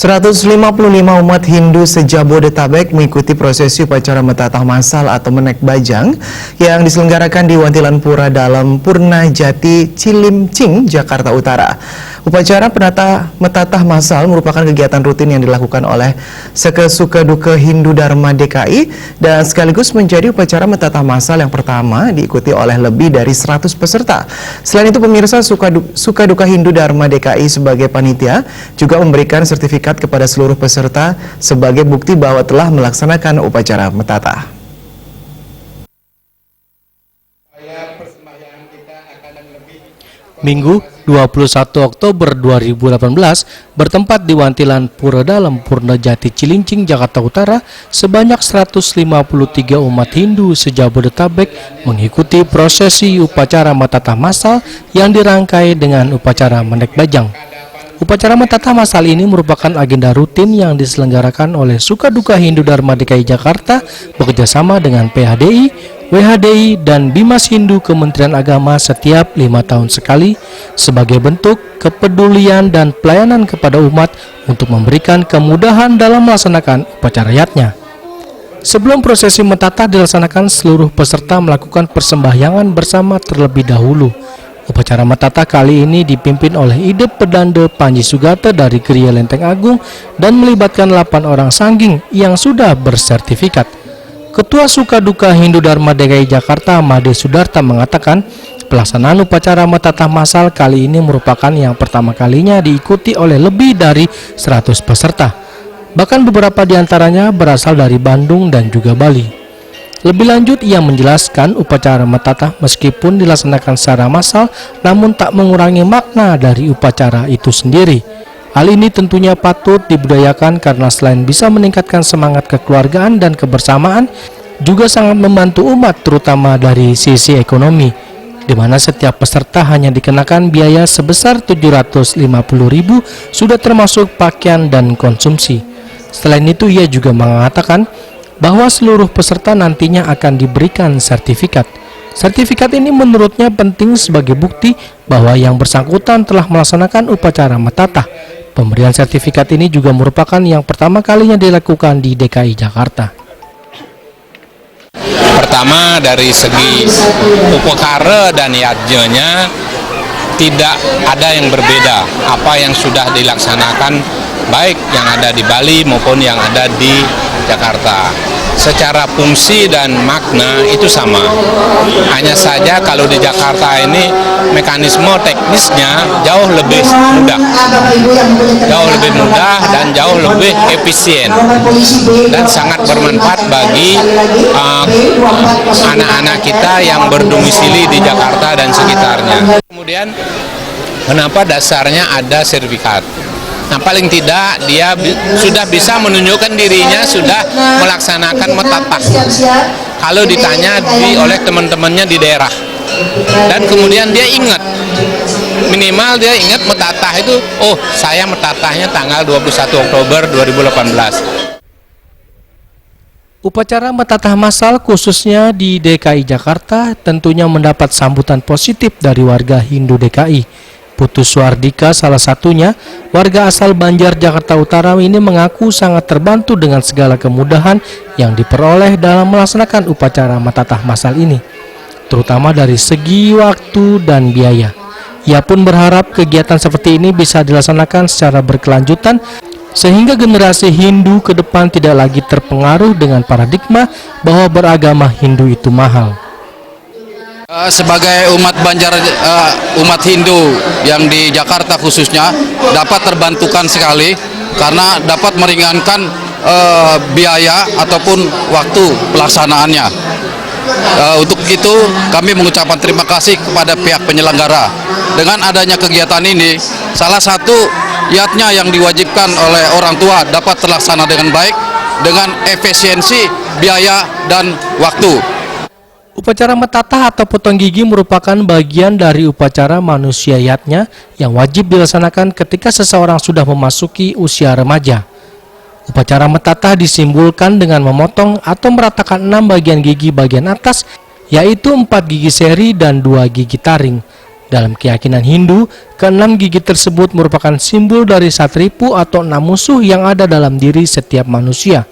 155 umat Hindu se-Jabodetabek mengikuti prosesi upacara metatah massal atau menek bajang yang diselenggarakan di Wantilan Pura Dalam Purnajati, Cilincing, Jakarta Utara. Upacara metatah massal merupakan kegiatan rutin yang dilakukan oleh Suka-Duka Hindu Dharma DKI dan sekaligus menjadi upacara metatah massal yang pertama diikuti oleh lebih dari 100 peserta. Selain itu, pemirsa, Suka-Duka Hindu Dharma DKI sebagai panitia juga memberikan sertifikat kepada seluruh peserta sebagai bukti bahwa telah melaksanakan upacara metatah. Minggu 21 Oktober 2018 bertempat di Wantilan Pura Dalam Purnajati, Cilincing, Jakarta Utara, sebanyak 153 umat Hindu se-Jabodetabek mengikuti prosesi upacara metatah massal yang dirangkai dengan upacara menek bajang. Upacara metatah massal ini merupakan agenda rutin yang diselenggarakan oleh Suka-Duka Hindu Dharma DKI Jakarta bekerjasama dengan PHDI, WHDI, dan Bimas Hindu Kementerian Agama setiap 5 tahun sekali sebagai bentuk kepedulian dan pelayanan kepada umat untuk memberikan kemudahan dalam melaksanakan upacaranya. Sebelum prosesi metatah dilaksanakan, seluruh peserta melakukan persembahyangan bersama terlebih dahulu. Upacara metatah kali ini dipimpin oleh Idep Pedande Panji Sugata dari Kriya Lenteng Agung dan melibatkan 8 orang sangging yang sudah bersertifikat. Ketua Suka-Duka Hindu Dharma DKI Jakarta, Made Sudarta, mengatakan pelaksanaan upacara metatah massal kali ini merupakan yang pertama kalinya diikuti oleh lebih dari 100 peserta. Bahkan beberapa di antaranya berasal dari Bandung dan juga Bali. Lebih lanjut, ia menjelaskan upacara metatah meskipun dilaksanakan secara massal, namun tak mengurangi makna dari upacara itu sendiri. Hal ini tentunya patut dibudayakan karena selain bisa meningkatkan semangat kekeluargaan dan kebersamaan, juga sangat membantu umat terutama dari sisi ekonomi, di mana setiap peserta hanya dikenakan biaya sebesar 750.000 sudah termasuk pakaian dan konsumsi. Selain itu, ia juga mengatakan bahwa seluruh peserta nantinya akan diberikan sertifikat. Sertifikat ini menurutnya penting sebagai bukti bahwa yang bersangkutan telah melaksanakan upacara metatah. Pemberian sertifikat ini juga merupakan yang pertama kalinya dilakukan di DKI Jakarta. Pertama, dari segi upakara dan yajnya tidak ada yang berbeda. Apa yang sudah dilaksanakan baik yang ada di Bali maupun yang ada di Jakarta. Secara fungsi dan makna itu sama. Hanya saja kalau di Jakarta ini mekanisme teknisnya jauh lebih mudah. Jauh lebih mudah dan jauh lebih efisien. Dan sangat bermanfaat bagi anak-anak kita yang berdomisili di Jakarta dan sekitarnya. Kemudian kenapa dasarnya ada sertifikat? Nah, paling tidak dia sudah bisa menunjukkan dirinya sudah melaksanakan metatah. Kalau ditanya oleh teman-temannya di daerah, dan kemudian dia ingat, minimal dia ingat metatah itu, oh saya metatahnya tanggal 21 Oktober 2018. Upacara metatah massal khususnya di DKI Jakarta tentunya mendapat sambutan positif dari warga Hindu DKI. Putu Suardika salah satunya, warga asal Banjar, Jakarta Utara ini mengaku sangat terbantu dengan segala kemudahan yang diperoleh dalam melaksanakan upacara metatah massal ini, terutama dari segi waktu dan biaya. Ia pun berharap kegiatan seperti ini bisa dilaksanakan secara berkelanjutan sehingga generasi Hindu ke depan tidak lagi terpengaruh dengan paradigma bahwa beragama Hindu itu mahal. Sebagai umat Banjar, umat Hindu yang di Jakarta khususnya dapat terbantukan sekali karena dapat meringankan biaya ataupun waktu pelaksanaannya. Untuk itu kami mengucapkan terima kasih kepada pihak penyelenggara. Dengan adanya kegiatan ini, salah satu yatnya yang diwajibkan oleh orang tua dapat terlaksana dengan baik, dengan efisiensi biaya dan waktu. Upacara metatah atau potong gigi merupakan bagian dari upacara manusia yatnya yang wajib dilaksanakan ketika seseorang sudah memasuki usia remaja. Upacara metatah disimbolkan dengan memotong atau meratakan 6 bagian gigi bagian atas, yaitu 4 gigi seri dan 2 gigi taring. Dalam keyakinan Hindu, keenam gigi tersebut merupakan simbol dari satripu atau 6 musuh yang ada dalam diri setiap manusia.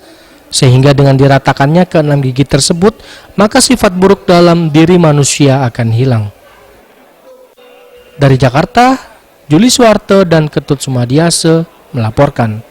Sehingga dengan diratakannya keenam gigi tersebut, maka sifat buruk dalam diri manusia akan hilang. Dari Jakarta, Juli Suwarte dan Ketut Sumadiase melaporkan.